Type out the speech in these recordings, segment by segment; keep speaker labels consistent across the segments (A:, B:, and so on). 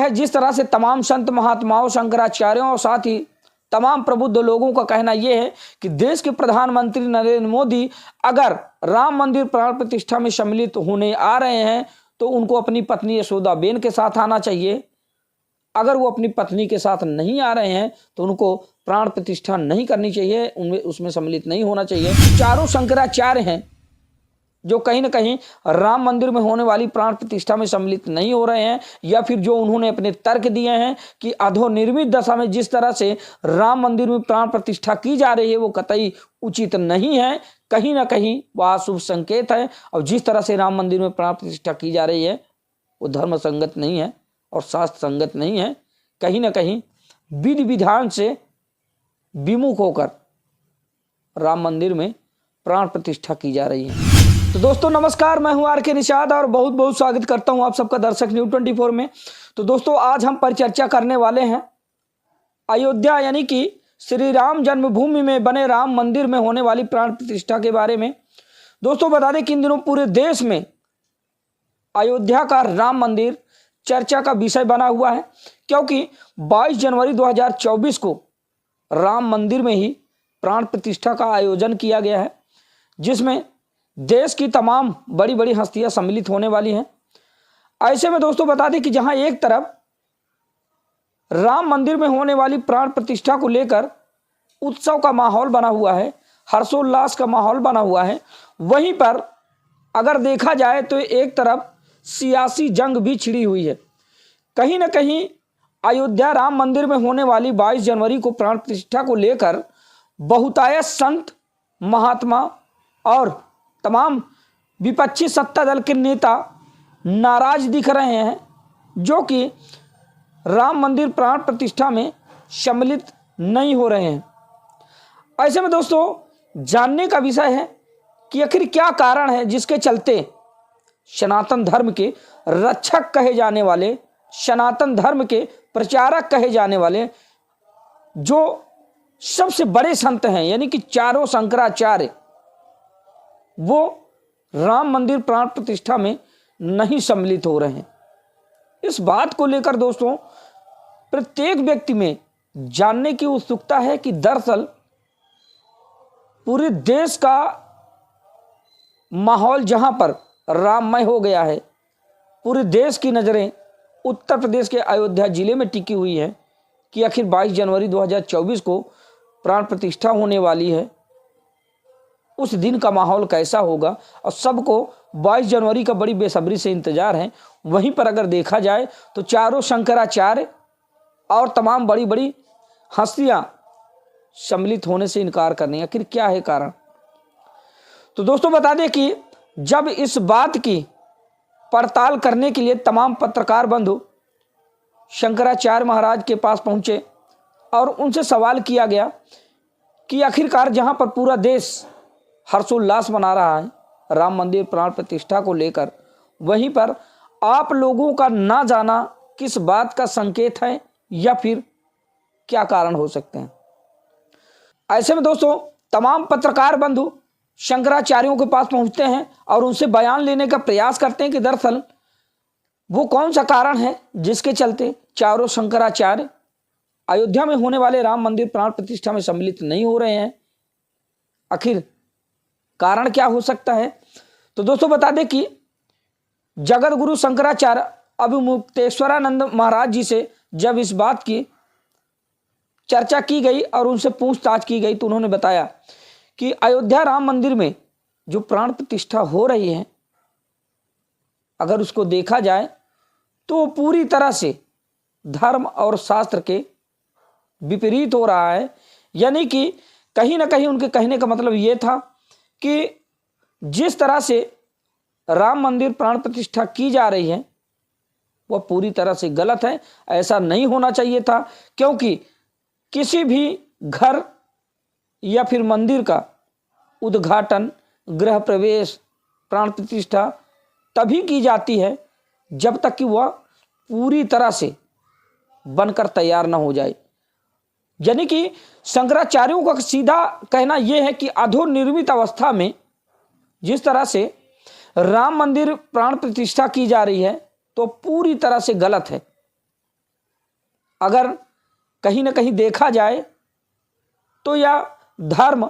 A: है जिस तरह से तमाम संत महात्माओं, शंकराचार्यों और साथ ही तमाम प्रबुद्ध लोगों का कहना यह है कि देश के प्रधानमंत्री नरेंद्र मोदी अगर राम मंदिर प्राण प्रतिष्ठा में सम्मिलित होने आ रहे हैं तो उनको अपनी पत्नी यशोदाबेन के साथ आना चाहिए। अगर वो अपनी पत्नी के साथ नहीं आ रहे हैं तो उनको प्राण प्रतिष्ठा नहीं करनी चाहिए, उनमें उसमें सम्मिलित नहीं होना चाहिए। चारों शंकराचार्य हैं जो कहीं ना कहीं राम मंदिर में होने वाली प्राण प्रतिष्ठा में सम्मिलित नहीं हो रहे हैं, या फिर जो उन्होंने अपने तर्क दिए हैं कि अधोनिर्मित दशा में जिस तरह से राम मंदिर में प्राण प्रतिष्ठा की जा रही है वो कतई उचित नहीं है, कहीं ना कहीं वह अशुभ संकेत है। और जिस तरह से राम मंदिर में प्राण प्रतिष्ठा की जा रही है वो धर्म संगत नहीं है और शास्त्र संगत नहीं है, कहीं ना कहीं विधि विधान से विमुख होकर राम मंदिर में प्राण प्रतिष्ठा की जा रही है। तो दोस्तों नमस्कार, मैं हूं आर के निषाद और बहुत बहुत स्वागत करता हूं आप सबका दर्शक न्यूज़ 24 में। तो दोस्तों आज हम परिचर्चा करने वाले हैं अयोध्या यानी कि श्री राम जन्मभूमि में बने राम मंदिर में होने वाली प्राण प्रतिष्ठा के बारे में। दोस्तों बता दें कि इन दिनों पूरे देश में अयोध्या का राम मंदिर चर्चा का विषय बना हुआ है, क्योंकि 22 जनवरी 2024 को राम मंदिर में ही प्राण प्रतिष्ठा का आयोजन किया गया है, जिसमें देश की तमाम बड़ी बड़ी हस्तियां सम्मिलित होने वाली हैं। ऐसे में दोस्तों बता दें कि जहां एक तरफ राम मंदिर में होने वाली प्राण प्रतिष्ठा को लेकर उत्सव का माहौल बना हुआ है, हर्षोल्लास का माहौल बना हुआ है, वहीं पर अगर देखा जाए तो एक तरफ सियासी जंग भी छिड़ी हुई है। कहीं ना कहीं अयोध्या राम मंदिर में होने वाली 22 जनवरी को प्राण प्रतिष्ठा को लेकर बहुतायत संत महात्मा और तमाम विपक्षी सत्ता दल के नेता नाराज दिख रहे हैं, जो कि राम मंदिर प्राण प्रतिष्ठा में सम्मिलित नहीं हो रहे हैं। ऐसे में दोस्तों जानने का विषय है कि आखिर क्या कारण है जिसके चलते सनातन धर्म के रक्षक कहे जाने वाले, सनातन धर्म के प्रचारक कहे जाने वाले जो सबसे बड़े संत हैं यानी कि चारों शंकराचार्य, वो राम मंदिर प्राण प्रतिष्ठा में नहीं सम्मिलित हो रहे हैं। इस बात को लेकर दोस्तों प्रत्येक व्यक्ति में जानने की उत्सुकता है कि दरअसल पूरे देश का माहौल जहां पर राममय हो गया है, पूरे देश की नज़रें उत्तर प्रदेश के अयोध्या जिले में टिकी हुई है कि आखिर 22 जनवरी 2024 को प्राण प्रतिष्ठा होने वाली है, उस दिन का माहौल कैसा होगा, और सबको 22 जनवरी का बड़ी बेसब्री से इंतजार है। वहीं पर अगर देखा जाए तो चारों शंकराचार्य और तमाम बड़ी बड़ी हस्तियां सम्मिलित होने से इनकार करने, आखिर क्या है कारण। तो दोस्तों बता दें कि जब इस बात की पड़ताल करने के लिए तमाम पत्रकार बंधु शंकराचार्य महाराज के पास पहुंचे और उनसे सवाल किया गया कि आखिरकार जहां पर पूरा देश हर्षोल्लास मना रहा है राम मंदिर प्राण प्रतिष्ठा को लेकर, वहीं पर आप लोगों का ना जाना किस बात का संकेत है या फिर क्या कारण हो सकते हैं। ऐसे में दोस्तों तमाम पत्रकार बंधु शंकराचार्यों के पास पहुंचते हैं और उनसे बयान लेने का प्रयास करते हैं कि दरअसल वो कौन सा कारण है जिसके चलते चारों शंकराचार्य अयोध्या में होने वाले राम मंदिर प्राण प्रतिष्ठा में सम्मिलित नहीं हो रहे हैं, आखिर कारण क्या हो सकता है। तो दोस्तों बता दें कि जगत गुरु शंकराचार्य अभिमुक्तेश्वरानंद महाराज जी से जब इस बात की चर्चा की गई और उनसे पूछताछ की गई तो उन्होंने बताया कि अयोध्या राम मंदिर में जो प्राण प्रतिष्ठा हो रही है, अगर उसको देखा जाए तो पूरी तरह से धर्म और शास्त्र के विपरीत हो रहा है। यानी कि कहीं ना कहीं उनके कहने का मतलब ये था कि जिस तरह से राम मंदिर प्राण प्रतिष्ठा की जा रही है वह पूरी तरह से गलत है, ऐसा नहीं होना चाहिए था, क्योंकि किसी भी घर या फिर मंदिर का उद्घाटन, गृह प्रवेश, प्राण प्रतिष्ठा तभी की जाती है जब तक कि वह पूरी तरह से बनकर तैयार ना हो जाए। यानी कि शंकराचार्यों का सीधा कहना यह है कि अधोनिर्मित अवस्था में जिस तरह से राम मंदिर प्राण प्रतिष्ठा की जा रही है तो पूरी तरह से गलत है। अगर कहीं ना कहीं देखा जाए तो यह धर्म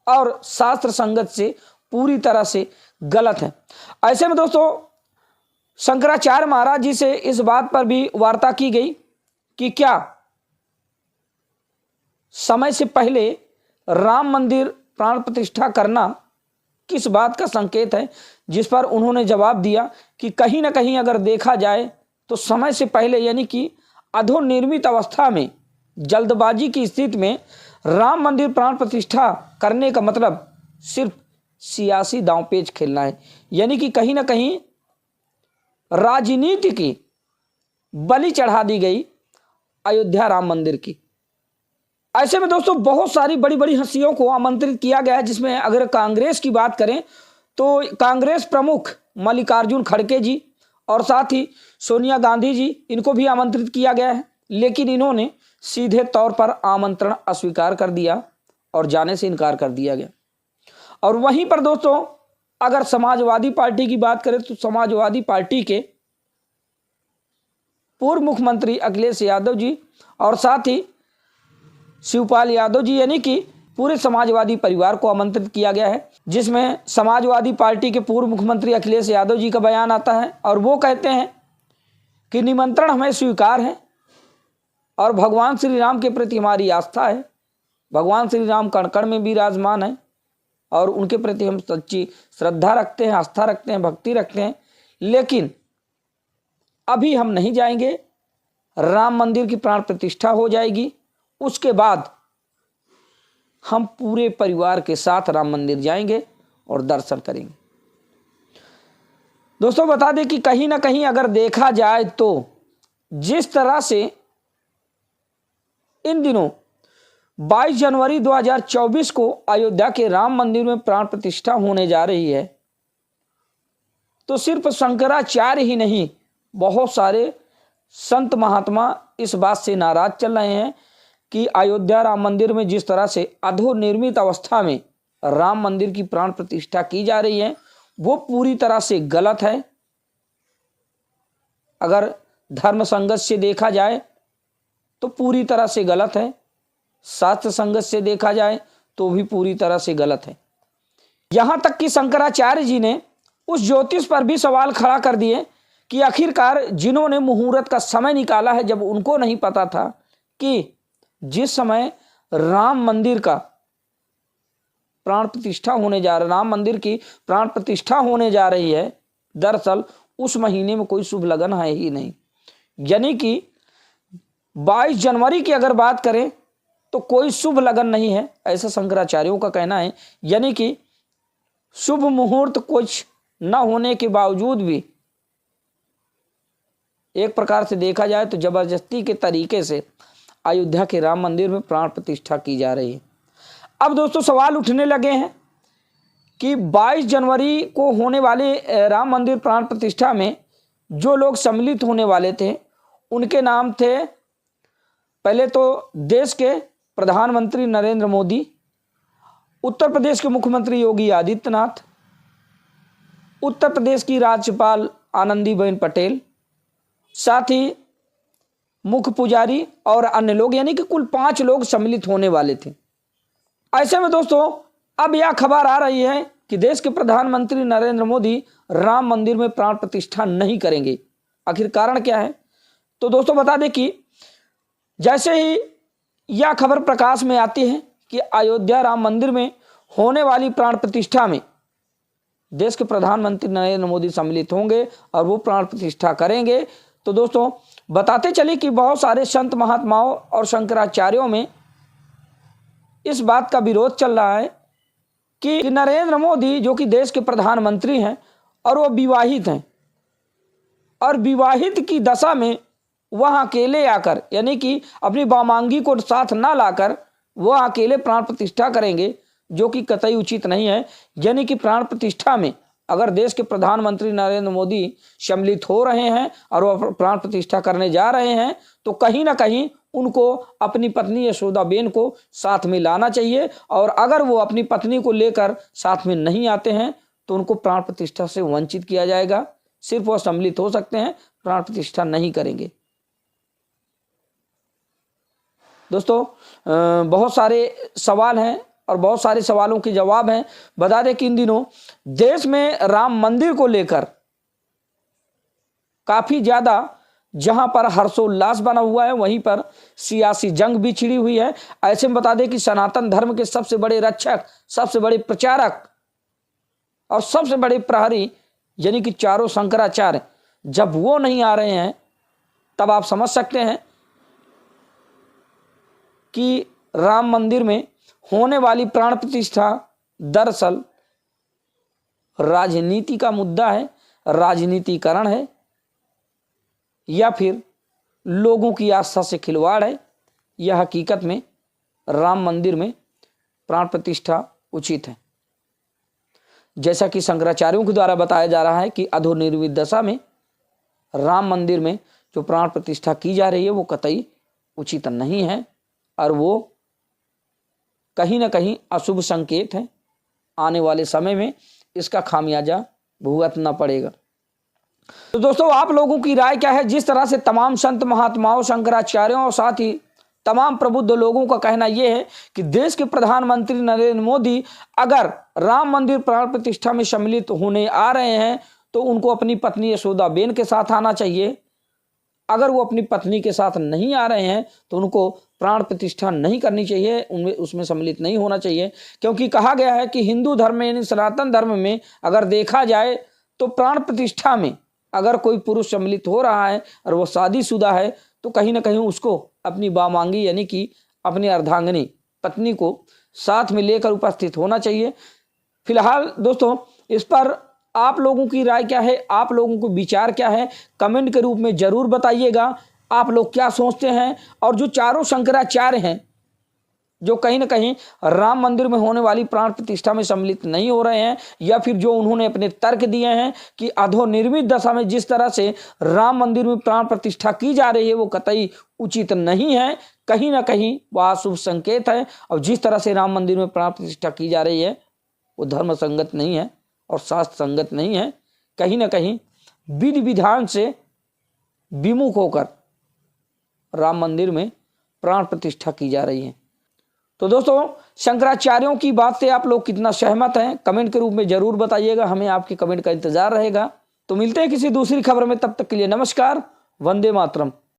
A: और शास्त्र संगत से पूरी तरह से गलत है। ऐसे में दोस्तों शंकराचार्य महाराज जी से इस बात पर भी वार्ता की गई कि क्या समय से पहले राम मंदिर प्राण प्रतिष्ठा करना किस बात का संकेत है, जिस पर उन्होंने जवाब दिया कि कहीं ना कहीं अगर देखा जाए तो समय से पहले यानी कि अधोनिर्मित अवस्था में जल्दबाजी की स्थिति में राम मंदिर प्राण प्रतिष्ठा करने का मतलब सिर्फ सियासी दांवपेच खेलना है, यानी कि कहीं ना कहीं राजनीति की बलि चढ़ा दी गई अयोध्या राम मंदिर की। ऐसे में दोस्तों बहुत सारी बड़ी बड़ी हस्तियों को आमंत्रित किया गया है, जिसमें अगर कांग्रेस की बात करें तो कांग्रेस प्रमुख मल्लिकार्जुन खड़गे जी और साथ ही सोनिया गांधी जी, इनको भी आमंत्रित किया गया है, लेकिन इन्होंने सीधे तौर पर आमंत्रण अस्वीकार कर दिया और जाने से इनकार कर दिया गया। और वहीं पर दोस्तों अगर समाजवादी पार्टी की बात करें तो समाजवादी पार्टी के पूर्व मुख्यमंत्री अखिलेश यादव जी और साथ ही शिवपाल यादव जी यानी कि पूरे समाजवादी परिवार को आमंत्रित किया गया है, जिसमें समाजवादी पार्टी के पूर्व मुख्यमंत्री अखिलेश यादव जी का बयान आता है और वो कहते हैं कि निमंत्रण हमें स्वीकार है और भगवान श्री राम के प्रति हमारी आस्था है। भगवान श्री राम कण कण में विराजमान है और उनके प्रति हम सच्ची श्रद्धा रखते हैं, आस्था रखते हैं, भक्ति रखते हैं, लेकिन अभी हम नहीं जाएंगे। राम मंदिर की प्राण प्रतिष्ठा हो जाएगी, उसके बाद हम पूरे परिवार के साथ राम मंदिर जाएंगे और दर्शन करेंगे। दोस्तों बता दें कि कहीं ना कहीं अगर देखा जाए तो जिस तरह से इन दिनों 22 जनवरी 2024 को अयोध्या के राम मंदिर में प्राण प्रतिष्ठा होने जा रही है, तो सिर्फ शंकराचार्य ही नहीं, बहुत सारे संत महात्मा इस बात से नाराज चल रहे हैं कि अयोध्या राम मंदिर में जिस तरह से अधोनिर्मित अवस्था में राम मंदिर की प्राण प्रतिष्ठा की जा रही है वो पूरी तरह से गलत है। अगर धर्म संगत से देखा जाए तो पूरी तरह से गलत है, शास्त्र संगत से देखा जाए तो भी पूरी तरह से गलत है। यहां तक कि शंकराचार्य जी ने उस ज्योतिष पर भी सवाल खड़ा कर दिए कि आखिरकार जिन्होंने मुहूर्त का समय निकाला है, जब उनको नहीं पता था कि जिस समय राम मंदिर का प्राण प्रतिष्ठा होने जा रहा, राम मंदिर की प्राण प्रतिष्ठा होने जा रही है, दरअसल उस महीने में कोई शुभ लगन है ही नहीं। यानी कि 22 जनवरी की अगर बात करें तो कोई शुभ लगन नहीं है, ऐसा शंकराचार्यों का कहना है। यानी कि शुभ मुहूर्त कुछ न होने के बावजूद भी एक प्रकार से देखा जाए तो जबरदस्ती के तरीके से अयोध्या के राम मंदिर में प्राण प्रतिष्ठा की जा रही है। अब दोस्तों सवाल उठने लगे हैं कि 22 जनवरी को होने वाले राम मंदिर प्राण प्रतिष्ठा में जो लोग सम्मिलित होने वाले थे उनके नाम थे, पहले तो देश के प्रधानमंत्री नरेंद्र मोदी, उत्तर प्रदेश के मुख्यमंत्री योगी आदित्यनाथ, उत्तर प्रदेश की राज्यपाल आनंदीबेन पटेल, साथ ही मुख्य पुजारी और अन्य लोग, यानी कि कुल 5 लोग सम्मिलित होने वाले थे। ऐसे में दोस्तों अब यह खबर आ रही है कि देश के प्रधानमंत्री नरेंद्र मोदी राम मंदिर में प्राण प्रतिष्ठा नहीं करेंगे। आखिर कारण क्या है? तो दोस्तों बता दें कि जैसे ही यह खबर प्रकाश में आती है कि अयोध्या राम मंदिर में होने वाली प्राण प्रतिष्ठा में देश के प्रधानमंत्री नरेंद्र मोदी सम्मिलित होंगे और वो प्राण प्रतिष्ठा करेंगे, तो दोस्तों बताते चले कि बहुत सारे संत महात्माओं और शंकराचार्यों में इस बात का विरोध चल रहा है कि नरेंद्र मोदी जो कि देश के प्रधानमंत्री हैं और वो विवाहित हैं, और विवाहित की दशा में वह अकेले आकर, यानी कि अपनी वामांगी को साथ ना लाकर वह अकेले प्राण प्रतिष्ठा करेंगे, जो कि कतई उचित नहीं है। यानी कि प्राण प्रतिष्ठा में अगर देश के प्रधानमंत्री नरेंद्र मोदी सम्मिलित हो रहे हैं और वह प्राण प्रतिष्ठा करने जा रहे हैं, तो कहीं ना कहीं उनको अपनी पत्नी यशोदाबेन को साथ में लाना चाहिए, और अगर वो अपनी पत्नी को लेकर साथ में नहीं आते हैं तो उनको प्राण प्रतिष्ठा से वंचित किया जाएगा। सिर्फ वह सम्मिलित हो सकते हैं, प्राण प्रतिष्ठा नहीं करेंगे। दोस्तों बहुत सारे सवाल हैं और बहुत सारे सवालों के जवाब हैं। बता दें कि इन दिनों देश में राम मंदिर को लेकर काफी ज्यादा जहां पर हर्षोल्लास बना हुआ है, वहीं पर सियासी जंग भी छिड़ी हुई है। ऐसे में बता दें कि सनातन धर्म के सबसे बड़े रक्षक, सबसे बड़े प्रचारक और सबसे बड़े प्रहरी यानी कि चारों शंकराचार्य जब वो नहीं आ रहे हैं, तब आप समझ सकते हैं कि राम मंदिर में होने वाली प्राण प्रतिष्ठा दरअसल राजनीति का मुद्दा है, राजनीतिकरण है, या फिर लोगों की आस्था से खिलवाड़ है। यह हकीकत में राम मंदिर में प्राण प्रतिष्ठा उचित है। जैसा कि शंकराचार्यों के द्वारा बताया जा रहा है कि अधोनिर्मित दशा में राम मंदिर में जो प्राण प्रतिष्ठा की जा रही है वो कतई उचित नहीं है और वो कहीं ना कहीं अशुभ संकेत है। आने वाले समय में इसका खामियाजा भुगतना पड़ेगा। तो दोस्तों आप लोगों की राय क्या है? जिस तरह से तमाम संत महात्माओं, शंकराचार्यों और साथ ही तमाम प्रबुद्ध लोगों का कहना यह है कि देश के प्रधानमंत्री नरेंद्र मोदी अगर राम मंदिर प्राण प्रतिष्ठा में सम्मिलित होने आ रहे हैं तो उनको अपनी पत्नी यशोदाबेन के साथ आना चाहिए। अगर वो अपनी पत्नी के साथ नहीं आ रहे हैं तो उनको प्राण प्रतिष्ठा नहीं करनी चाहिए, उनमें उसमें सम्मिलित नहीं होना चाहिए। क्योंकि कहा गया है कि हिंदू धर्म में यानी सनातन धर्म में अगर देखा जाए तो प्राण प्रतिष्ठा में अगर कोई पुरुष सम्मिलित हो रहा है और वो शादीशुदा है तो कहीं ना कहीं उसको अपनी वामांगी यानी कि अपनी अर्धांगिनी पत्नी को साथ में लेकर उपस्थित होना चाहिए। फिलहाल दोस्तों इस पर आप लोगों की राय क्या है, आप लोगों को विचार क्या है, कमेंट के रूप में जरूर बताइएगा। आप लोग क्या सोचते हैं? और जो चारों शंकराचार्य हैं जो कहीं ना कहीं राम मंदिर में होने वाली प्राण प्रतिष्ठा में सम्मिलित नहीं हो रहे हैं, या फिर जो उन्होंने अपने तर्क दिए हैं कि अधोनिर्मित दशा में जिस तरह से राम मंदिर में प्राण प्रतिष्ठा की जा रही है वो कतई उचित नहीं है, कहीं ना कहीं वह शुभ संकेत है। और जिस तरह से राम मंदिर में प्राण प्रतिष्ठा की जा रही है वो धर्म संगत नहीं है और शास्त्र संगत नहीं है। कहीं ना कहीं विधि विधान से विमुख होकर राम मंदिर में प्राण प्रतिष्ठा की जा रही है। तो दोस्तों शंकराचार्यों की बात से आप लोग कितना सहमत हैं कमेंट के रूप में जरूर बताइएगा, हमें आपके कमेंट का इंतजार रहेगा। तो मिलते हैं किसी दूसरी खबर में, तब तक के लिए नमस्कार, वंदे मातरम।